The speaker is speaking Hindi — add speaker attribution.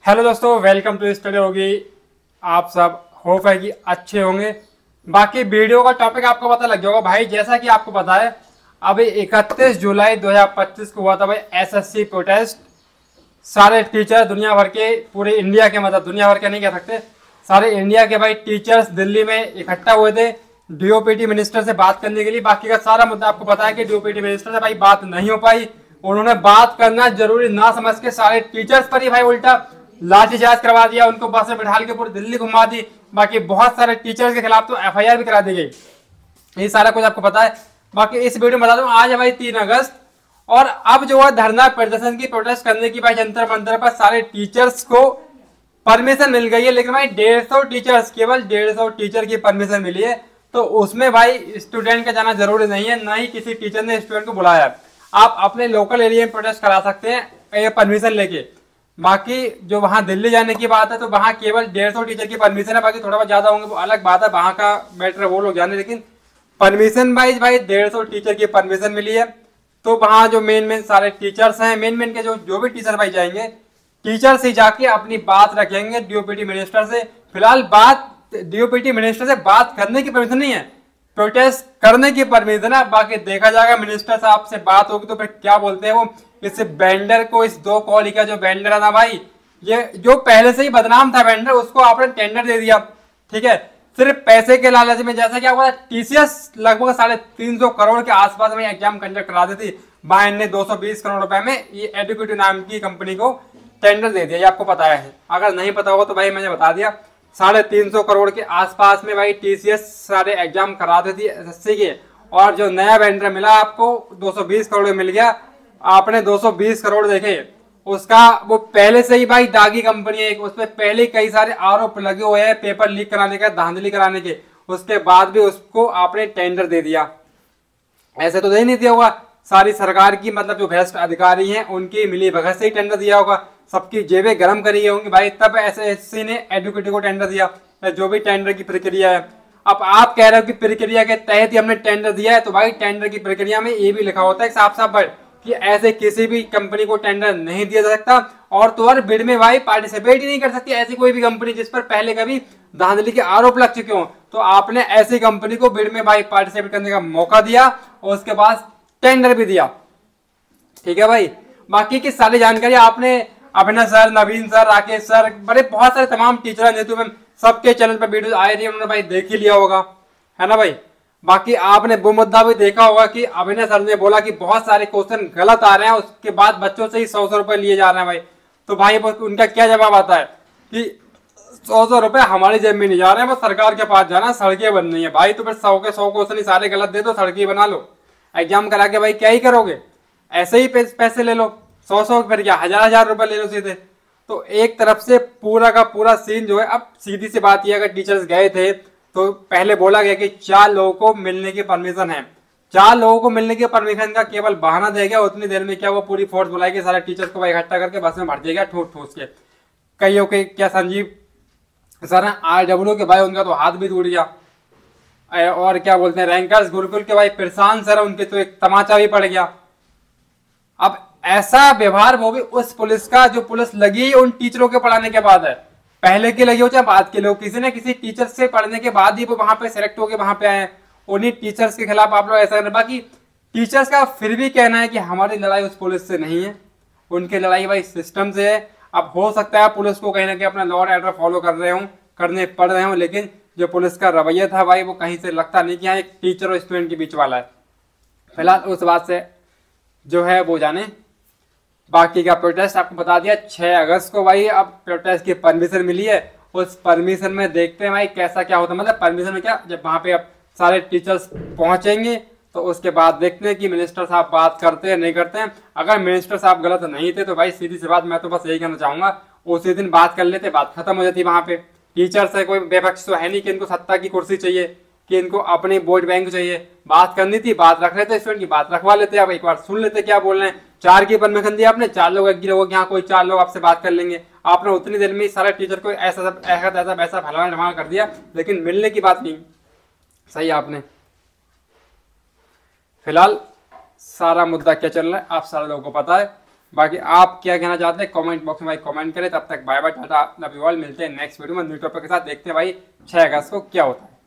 Speaker 1: हेलो दोस्तों, वेलकम टू स्टडी होगी। आप सब होप है कि अच्छे होंगे। बाकी वीडियो का टॉपिक आपको पता लग जाएगा भाई। जैसा कि आपको पता है, अभी 31 जुलाई 2025 को हुआ था भाई एसएससी प्रोटेस्ट। सारे टीचर दुनिया भर के, पूरे इंडिया के, मतलब दुनिया भर के नहीं कह सकते, सारे इंडिया के भाई टीचर्स दिल्ली में इकट्ठा हुए थे डीओपीटी मिनिस्टर से बात करने के लिए। बाकी का सारा मुद्दा आपको पता है कि डीओपीटी मिनिस्टर से भाई बात नहीं हो पाई। उन्होंने बात करना जरूरी ना समझ के सारे टीचर्स पर ही भाई उल्टा लाठीचार्ज करवा दिया, उनको बस में बिठा के पूरी दिल्ली घुमा दी। बाकी बहुत सारे टीचर्स के खिलाफ तो एफआईआर भी करा दी गई। ये सारा कुछ आपको पता है। बाकी इस वीडियो में बता दूं, आज है भाई 3 अगस्त और अब जो है धरना प्रदर्शन की, प्रोटेस्ट करने की भाई जंतर मंतर पर सारे टीचर्स को परमिशन मिल गई है। लेकिन भाई 150 टीचर्स, केवल 150 टीचर की परमिशन मिली है। तो उसमें भाई स्टूडेंट का जाना जरूरी नहीं है, ना ही किसी टीचर ने स्टूडेंट को बुलाया है। आप अपने लोकल एरिया में प्रोटेस्ट करा सकते हैं परमिशन लेके। बाकी जो वहां दिल्ली जाने की बात है तो वहां केवल 150 टीचर की परमिशन है। बाकी थोड़ा बहुत ज्यादा होंगे वो अलग बात है, वहां का मैटर वो लोग जाने। लेकिन परमिशन वाइज भाई 150 टीचर की परमिशन मिली है। तो वहां जो मेन सारे टीचर्स हैं, मेन के जो भी टीचर भाई जाएंगे, टीचर से जाके अपनी बात रखेंगे डीओपीटी मिनिस्टर से। फिलहाल बात डीओपीटी मिनिस्टर से बात करने की परमिशन नहीं है, प्रोटेस्ट करने की परमिशन है। बाकी देखा जाएगा मिनिस्टर साहब से बात होगी तो फिर क्या बोलते हैं वो। इस वेंडर को, इस 2 कॉल का जो वेंडर है ना भाई, ये जो पहले से ही बदनाम था वेंडर, उसको आपने टेंडर दे दिया, ठीक है, सिर्फ पैसे के लालच में। जैसा क्या हुआ, टीसीएस लगभग 350 करोड़ के आसपास में एग्जाम कंडक्ट करा दी थी। बाइन ने 220 करोड़ रुपए में ये एडुकेटिव नाम की कंपनी को टेंडर दे दिया। ये आपको पता है, अगर नहीं पता होगा तो भाई मैंने बता दिया। 350 करोड़ के आसपास में भाई टीसीएस सारे एग्जाम कराते थी एसएससी के। और जो नया वेंडर मिला आपको 220 करोड़ में मिल गया। आपने 220 करोड़ देखे, उसका वो पहले से ही भाई दागी कंपनी है। उसमें पहले कई सारे आरोप लगे हुए हैं पेपर लीक कराने का, धांधली कराने के। उसके बाद भी उसको आपने टेंडर दे दिया। ऐसे तो दे नहीं दिया होगा, सारी सरकार की, मतलब जो भ्रष्ट अधिकारी हैं उनकी मिली भगत से ही टेंडर दिया होगा। सबकी जेबें गर्म करी होंगी भाई, तब एसएससी ने एडुकेटिव को टेंडर दिया। जो भी टेंडर की प्रक्रिया है, अब आप कह रहे हो कि प्रक्रिया के तहत ही हमने टेंडर दिया है, तो भाई टेंडर की प्रक्रिया में ये भी लिखा होता है साफ साफ कि ऐसे किसी भी कंपनी को टेंडर नहीं दिया जा सकता। और तो और बिड में भाई पार्टिसिपेट ही नहीं कर सकती ऐसी कोई भी कंपनी जिस पर पहले कभी धांधली के आरोप लग चुके हो। तो आपने ऐसी कंपनी को बिड में भाई पार्टिसिपेट करने का मौका दिया और उसके बाद टेंडर भी दिया, ठीक है भाई। बाकी की सारी जानकारी आपने अभिनव सर, नवीन सर, राकेश सर, बड़े बहुत सारे तमाम टीचर नीतू मैम, सबके चैनल पर वीडियो आ रही है, उन्होंने भाई देख ही लिया होगा, है ना भाई। बाकी आपने वो मुद्दा भी देखा होगा कि अभिनव सर ने बोला कि बहुत सारे क्वेश्चन गलत आ रहे हैं, उसके बाद बच्चों से ही 100 रुपए लिए जा रहे हैं भाई। तो भाई उनका क्या जवाब आता है कि 100 रुपए हमारी जेब में नहीं जा रहे हैं, वो सरकार के पास जाना, सड़कें बन रही है भाई। तो फिर 100 के 100 क्वेश्चन ही सारे गलत दे दो, सड़कें बना लो, एग्जाम करा के भाई क्या ही करोगे। ऐसे ही पैसे ले लो, 100 फिर क्या 1000 रुपए ले लो सीधे। तो एक तरफ से पूरा का पूरा सीन जो है। अब सीधी सी बात यह, अगर टीचर्स गए थे तो पहले बोला गया कि 4 लोगों को मिलने की परमिशन है। 4 लोगों को मिलने की परमिशन का केवल बहाना दिया गया। उतनी देर में क्या वो पूरी फोर्स बुलाई सारे टीचर्स को इकट्ठा करके बस में भर दिया गया ठूस के। कईयों के क्या संजीव सर हैं आरडब्ल्यू के भाई, उनका तो हाथ भी टूट गया। और क्या बोलते हैं रैंकर्स गुरुकुल के भाई प्रशांत सर, उनके तो एक तमाचा भी पड़ गया। अब ऐसा व्यवहार वो भी उस पुलिस का, जो पुलिस लगी उन टीचरों के पढ़ाने के बाद है। पहले के लगे हो चाहे बाद के लोग, किसी न किसी टीचर से पढ़ने के बाद ही वो वहां पे सेलेक्ट होके वहां पे आए। उन्हीं टीचर्स के खिलाफ आप लोग ऐसा करना। बाकी टीचर्स का फिर भी कहना है कि हमारी लड़ाई उस पुलिस से नहीं है, उनकी लड़ाई भाई सिस्टम से है। अब हो सकता है पुलिस को कहीं ना कहीं अपना लॉ एंड ऑर्डर फॉलो करने पड़ रहे हो, लेकिन जो पुलिस का रवैया था भाई, वो कहीं से लगता नहीं कि हाँ एक टीचर और स्टूडेंट के बीच वाला है। फिलहाल उस बात से जो है वो जाने। बाकी का प्रोटेस्ट आपको बता दिया 6 अगस्त को भाई। अब प्रोटेस्ट की परमिशन मिली है, उस परमिशन में देखते हैं भाई कैसा क्या होता है। मतलब परमिशन में क्या, जब वहां पे अब सारे टीचर्स पहुंचेंगे तो उसके बाद देखते हैं कि मिनिस्टर साहब बात करते हैं नहीं करते हैं। अगर मिनिस्टर साहब गलत नहीं थे तो भाई सीधी सी बात, मैं तो बस यही कहना चाहूंगा उसी दिन बात कर लेते, बात खत्म हो जाती। वहां पे टीचर्स है, कोई बेपक्ष तो है नहीं कि इनको सत्ता की कुर्सी चाहिए, कि इनको अपने वोट बैंक चाहिए। बात करनी थी, बात रख लेते, स्टूडेंट की बात रखवा लेते। अब एक बार सुन लेते क्या बोल रहे हैं। 4 की परमिशन दी आपने, 4 लोग एग्री हो, यहाँ कोई 4 लोग आपसे बात कर लेंगे। आपने उतनी देर में सारे टीचर को ऐसा वैसा फलाना ढमाना कर दिया, लेकिन मिलने की बात नहीं। सही आपने। फिलहाल सारा मुद्दा क्या चल रहा है आप सारे लोगों को पता है। बाकी आप क्या कहना चाहते हैं कमेंट बॉक्स में भाई कमेंट करें। तब तक bye bye, tata, love you all. मिलते हैं नेक्स्ट वीडियो में न्यू टॉपिक के साथ। देखते हैं भाई 6 अगस्त को क्या होता है।